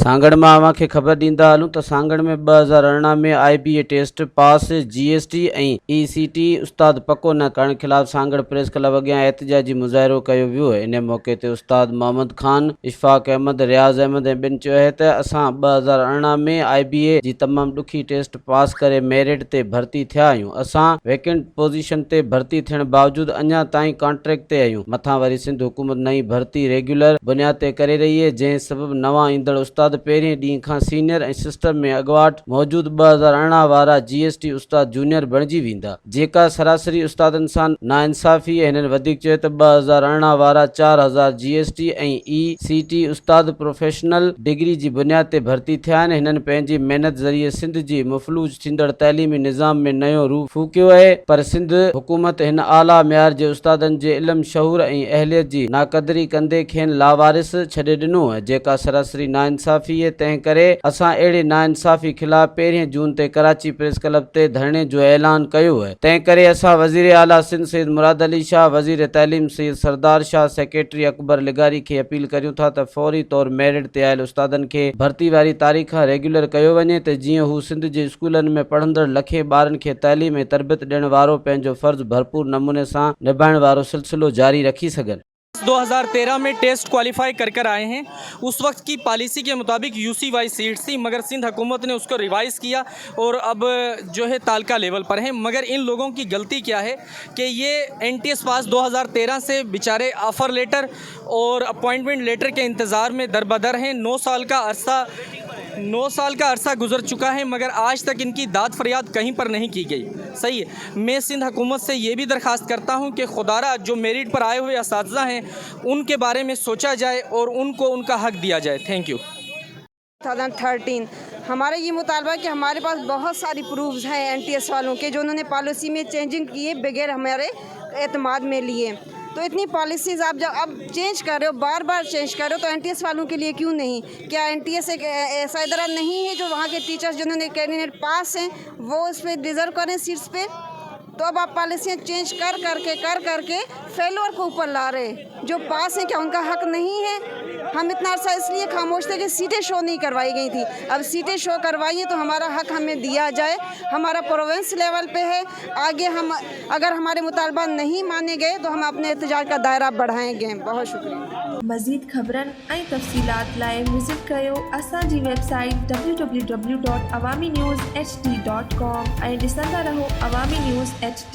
सांगड़ में अवां खे ख़बर ॾींदा हलूं त सांगड़ में 2018 में IBA टेस्ट पास GST ऐं ECT उस्ताद पको न करण खिलाफ़ सांगड़ प्रेस क्लब अॻियां एहतिजाजी मुज़ाहिरो कयो वियो। इन मौक़े ते उस्ताद मोहम्मद ख़ान, इशफ़ाक़ अहमद, रियाज़ अहमद ऐं ॿिनि चयो त असां 2018 में IBA जी तमामु ॾुखी टेस्ट पास करे मेरिट ते भर्ती थिया आहियूं। असां वैकेंट पोज़ीशन ते भर्ती थियण बावजूदि अञा ताईं कॉन्ट्रैक्ट ते आहियूं। मथां वरी सिंध हुकूमत नई भर्ती रेगुलर बुनियाद ते करे रही आहे, जंहिं सबबि नवां ईंदड़ उस्ताद पहिरें ॾींहं खां सीनियर ऐं सिस्टम में अॻुवाट मौजूद 2018 वारा GST उस्ताद जूनियर बणिजी वेंदा, जेका सरासरी उस्तादनि सां नाइंसाफ़ी। हिननि वधीक चयो त 2018 वारा 4000 GST ऐं ECT उस्ताद प्रोफेशनल डिग्री जी बुनियाद ते भर्ती थिया आहिनि। हिननि पंहिंजी महिनत ज़रिए सिंध जी मफ़लूज थींदड़ तइलीमी निज़ाम में नयो रूह फूकियो आहे, पर सिंध हुकूमत हिन आला मयार जे उस्तादनि जे इल्म, शऊर ऐं अहलियत जी नाक़दरी कंदे खेनि लावारिस छॾे ॾिनो आहे, जेका सरासरी नाइंसाफ़ी आहे। तंहिं करे असां अहिड़े नाइंसाफ़ी ख़िलाफ़ 1 जून ते कराची प्रेस क्लब ते धरणे जो ऐलान कयो आहे। तंहिं करे असां वज़ीर आला सिंध सैयद मुराद अली शाह, वज़ीर तइलीम सैयद सरदार शाह, सेक्रेटरी अकबर लिगारी खे अपील करियूं था त फौरी तौर मेरिट ते आयल उस्तादनि खे भर्ती वारी तारीख़ रेगुलर कयो वञे त जीअं हू सिंध जे स्कूलनि में पढ़ंदड़ लखे ॿारनि खे तइलीम ऐं तरबियत ॾियण वारो पंहिंजो फ़र्ज़ भरपूर नमूने सां निभाइण वारो सिलसिलो जारी रखी सघनि। 2013 में टेस्ट क्वालिफाई कर आए हैं। उस वक्त की पॉलिसी के मुताबिक UC वाइज सीट्स थी, मगर सिंध हुकूमत ने उसको रिवाइज़ किया और अब जो है तालका लेवल पर हैं। मगर इन लोगों की गलती क्या है कि ये NTS पास 2013 से बेचारे ऑफ़र लेटर और अपॉइंटमेंट लेटर के इंतज़ार में दरबदर हैं। 9 साल का अरसा गुजर चुका है, मगर आज तक इनकी दाद फरियाद कहीं पर नहीं की गई। सही है। मैं सिंध हुकूमत से ये भी दरख्वास्त करता हूँ कि खुदारा जो मेरिट पर आए हुए असातिज़ा हैं उनके बारे में सोचा जाए और उनको उनका हक दिया जाए। Thank U. 2013 हमारा ये मुतालबा है कि हमारे पास बहुत सारी प्रूफ्स हैं NTS वालों के, जो उन्होंने पॉलिसी में चेंजिंग किए बगैर हमारे एतमाद में लिए। तो इतनी पॉलिसीज़ आप जब अब चेंज कर रहे हो, बार बार चेंज कर रहे हो, तो NTS वालों के लिए क्यों नहीं? क्या NTS एक ऐसा इदारा नहीं है जो वहाँ के टीचर्स जिन्होंने कैंडिडेट पास हैं वो उस पर डिज़र्व करें सीट्स पे? तो अब आप पॉलिसियाँ चेंज कर करके फेलोर को ऊपर ला रहे। जो पास हैं क्या उनका हक नहीं है? हम इतना अर्सा इसलिए खामोश थे कि सीटें शो नहीं करवाई गई थी। अब सीटें शो करवाइए तो हमारा हक हमें दिया जाए। हमारा प्रोविंस लेवल पे है। आगे हम अगर हमारे मुतालबा नहीं माने गए तो हम अपने एहतजाज का दायरा बढ़ाएंगे। बहुत शुक्रिया। मज़ीद ख़बरनि ऐं तफ़सीलात लाइ विज़िट कयो असांजी वेबसाइट www.awamiNewsHD.com ऐं ॾिसंदा रहो अवामी न्यूज़ HD।